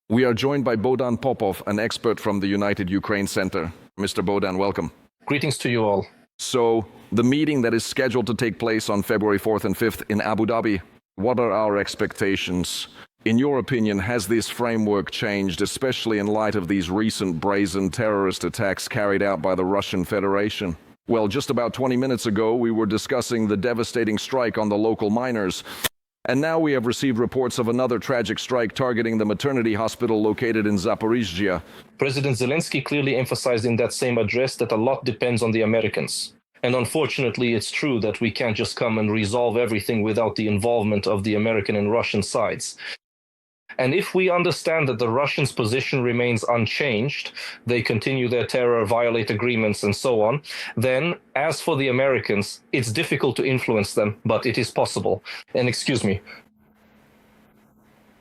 We are joined by Bohdan Popov, an expert from the United Ukraine Center. Mr. Bohdan, welcome. Greetings to you all. So, the meeting that is scheduled to take place on February 4th and 5th in Abu Dhabi, what are our expectations? In your opinion, has this framework changed, especially in light of these recent brazen terrorist attacks carried out by the Russian Federation? Well, just about 20 minutes ago, we were discussing the devastating strike on the local miners. And now we have received reports of another tragic strike targeting the maternity hospital located in Zaporizhzhia. President Zelensky clearly emphasized in that same address that a lot depends on the Americans. And unfortunately, it's true that we can't just come and resolve everything without the involvement of the American and Russian sides. And if we understand that the Russians' position remains unchanged, they continue their terror, violate agreements, and so on, then as for the Americans, it's difficult to influence them, but it is possible. And excuse me.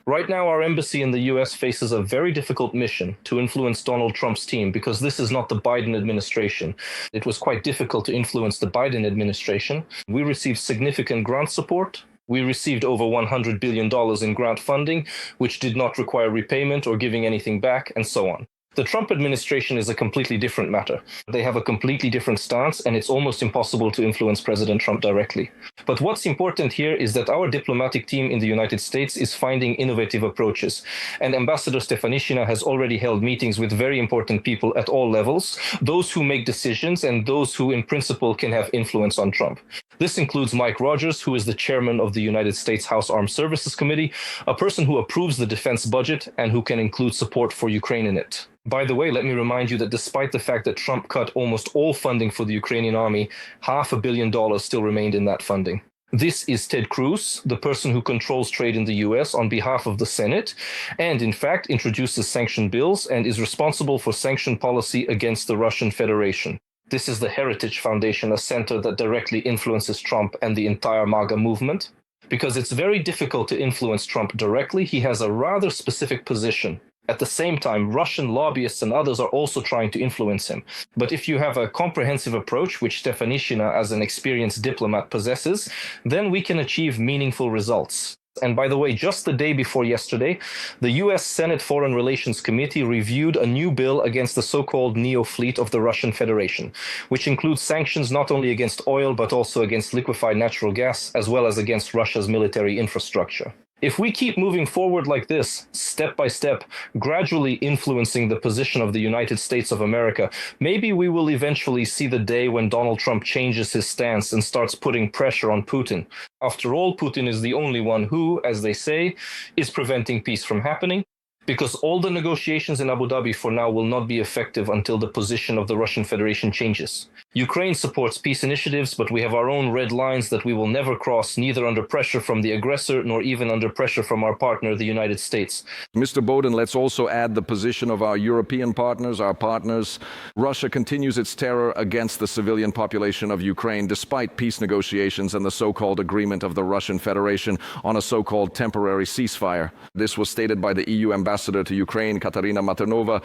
Right now, our embassy in the US faces a very difficult mission to influence Donald Trump's team because this is not the Biden administration. It was quite difficult to influence the Biden administration. We received significant grant support. We received over $100 billion in grant funding, which did not require repayment or giving anything back, and so on. The Trump administration is a completely different matter. They have a completely different stance, and it's almost impossible to influence President Trump directly. But what's important here is that our diplomatic team in the United States is finding innovative approaches. And Ambassador Stefanishina has already held meetings with very important people at all levels, those who make decisions and those who in principle can have influence on Trump. This includes Mike Rogers, who is the chairman of the United States House Armed Services Committee, a person who approves the defense budget and who can include support for Ukraine in it. By the way, let me remind you that despite the fact that Trump cut almost all funding for the Ukrainian army, $500 million still remained in that funding. This is Ted Cruz, the person who controls trade in the US on behalf of the Senate, and in fact introduces sanction bills and is responsible for sanction policy against the Russian Federation. This is the Heritage Foundation, a center that directly influences Trump and the entire MAGA movement. Because it's very difficult to influence Trump directly, he has a rather specific position. At the same time, Russian lobbyists and others are also trying to influence him. But if you have a comprehensive approach, which Stefanishina as an experienced diplomat possesses, then we can achieve meaningful results. And by the way, just the day before yesterday, the US Senate Foreign Relations Committee reviewed a new bill against the so-called neo-fleet of the Russian Federation, which includes sanctions not only against oil, but also against liquefied natural gas, as well as against Russia's military infrastructure. If we keep moving forward like this, step by step, gradually influencing the position of the United States of America, maybe we will eventually see the day when Donald Trump changes his stance and starts putting pressure on Putin. After all, Putin is the only one who, as they say, is preventing peace from happening, because all the negotiations in Abu Dhabi for now will not be effective until the position of the Russian Federation changes. Ukraine supports peace initiatives, but we have our own red lines that we will never cross, neither under pressure from the aggressor nor even under pressure from our partner, the United States. Mr. Bohdan, let's also add the position of our European partners, our partners. Russia continues its terror against the civilian population of Ukraine, despite peace negotiations and the so-called agreement of the Russian Federation on a so-called temporary ceasefire. This was stated by the EU ambassador to Ukraine, Katarina Maternova.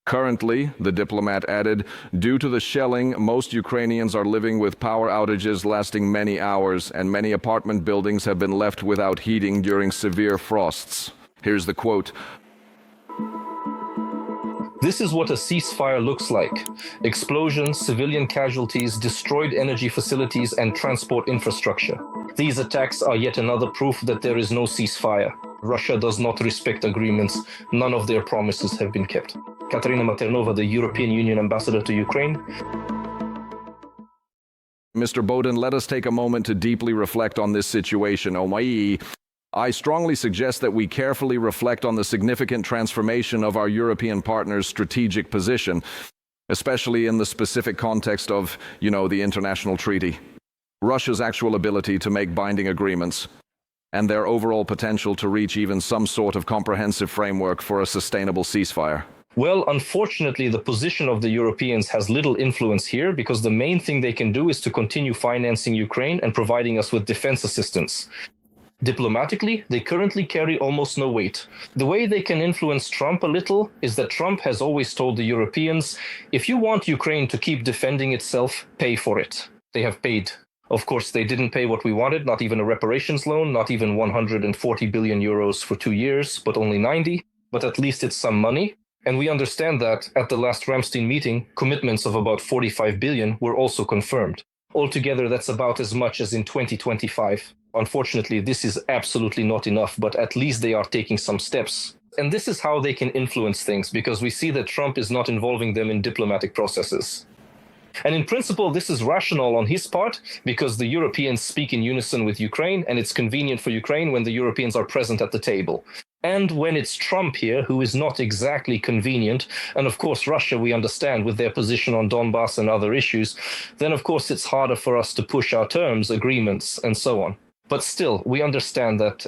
Currently, the diplomat added, due to the shelling, most Ukrainians are living with power outages lasting many hours, and many apartment buildings have been left without heating during severe frosts. Here's the quote. This is what a ceasefire looks like. Explosions, civilian casualties, destroyed energy facilities, and transport infrastructure. These attacks are yet another proof that there is no ceasefire. Russia does not respect agreements. None of their promises have been kept. Katarina Maternova, the European Union ambassador to Ukraine. Mr. Bohdan, let us take a moment to deeply reflect on this situation. I strongly suggest that we carefully reflect on the significant transformation of our European partners' strategic position, especially in the specific context of, the international treaty. Russia's actual ability to make binding agreements, and their overall potential to reach even some sort of comprehensive framework for a sustainable ceasefire. Well, unfortunately, the position of the Europeans has little influence here because the main thing they can do is to continue financing Ukraine and providing us with defense assistance. Diplomatically, they currently carry almost no weight. The way they can influence Trump a little is that Trump has always told the Europeans, if you want Ukraine to keep defending itself, pay for it. They have paid. Of course, they didn't pay what we wanted, not even a reparations loan, not even 140 billion euros for 2 years, but only 90. but at least it's some money. And we understand that at the last Ramstein meeting, commitments of about 45 billion were also confirmed. Altogether, that's about as much as in 2025. Unfortunately, this is absolutely not enough, but at least they are taking some steps. And this is how they can influence things, because we see that Trump is not involving them in diplomatic processes. And in principle, this is rational on his part, because the Europeans speak in unison with Ukraine, and it's convenient for Ukraine when the Europeans are present at the table. And when it's Trump here, who is not exactly convenient, and of course Russia, we understand, with their position on Donbas and other issues, then of course it's harder for us to push our terms, agreements, and so on. But still, we understand that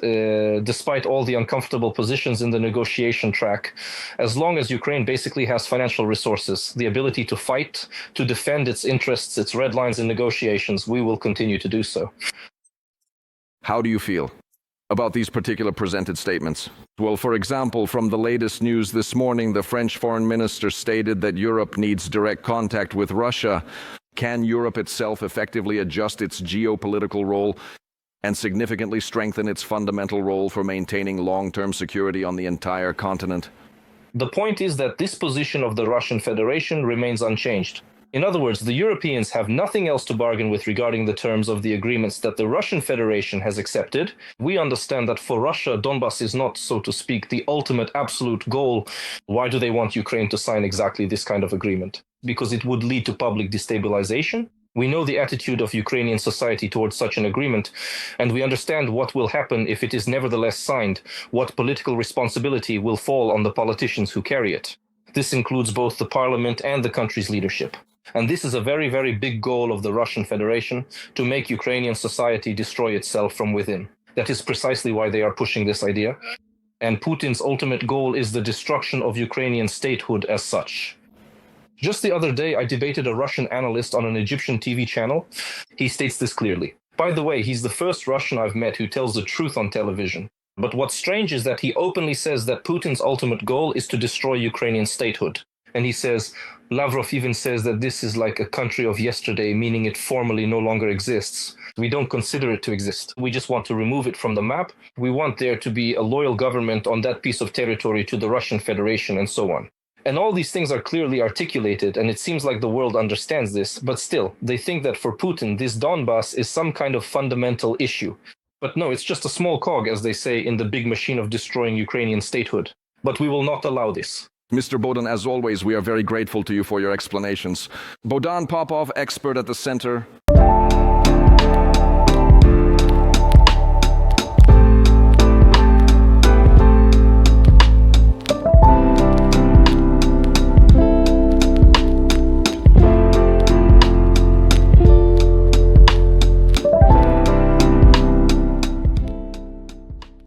despite all the uncomfortable positions in the negotiation track, as long as Ukraine basically has financial resources, the ability to fight, to defend its interests, its red lines in negotiations, we will continue to do so. How do you feel about these particular presented statements? Well, for example, from the latest news this morning, the French foreign minister stated that Europe needs direct contact with Russia. Can Europe itself effectively adjust its geopolitical role and significantly strengthen its fundamental role for maintaining long-term security on the entire continent? The point is that this position of the Russian Federation remains unchanged. In other words, the Europeans have nothing else to bargain with regarding the terms of the agreements that the Russian Federation has accepted. We understand that for Russia, Donbas is not, so to speak, the ultimate absolute goal. Why do they want Ukraine to sign exactly this kind of agreement? Because it would lead to public destabilization. We know the attitude of Ukrainian society towards such an agreement, and we understand what will happen if it is nevertheless signed, what political responsibility will fall on the politicians who carry it. This includes both the parliament and the country's leadership. And this is a very, very big goal of the Russian Federation, to make Ukrainian society destroy itself from within. That is precisely why they are pushing this idea. And Putin's ultimate goal is the destruction of Ukrainian statehood as such. Just the other day, I debated a Russian analyst on an Egyptian TV channel. He states this clearly. By the way, he's the first Russian I've met who tells the truth on television. But what's strange is that he openly says that Putin's ultimate goal is to destroy Ukrainian statehood. And he says, Lavrov even says that this is like a country of yesterday, meaning it formally no longer exists. We don't consider it to exist. We just want to remove it from the map. We want there to be a loyal government on that piece of territory to the Russian Federation and so on. And all these things are clearly articulated, and it seems like the world understands this, but still, they think that for Putin, this Donbas is some kind of fundamental issue. But no, it's just a small cog, as they say, in the big machine of destroying Ukrainian statehood. But we will not allow this. Mr. Bohdan, as always, we are very grateful to you for your explanations. Bohdan Popov, expert at the Center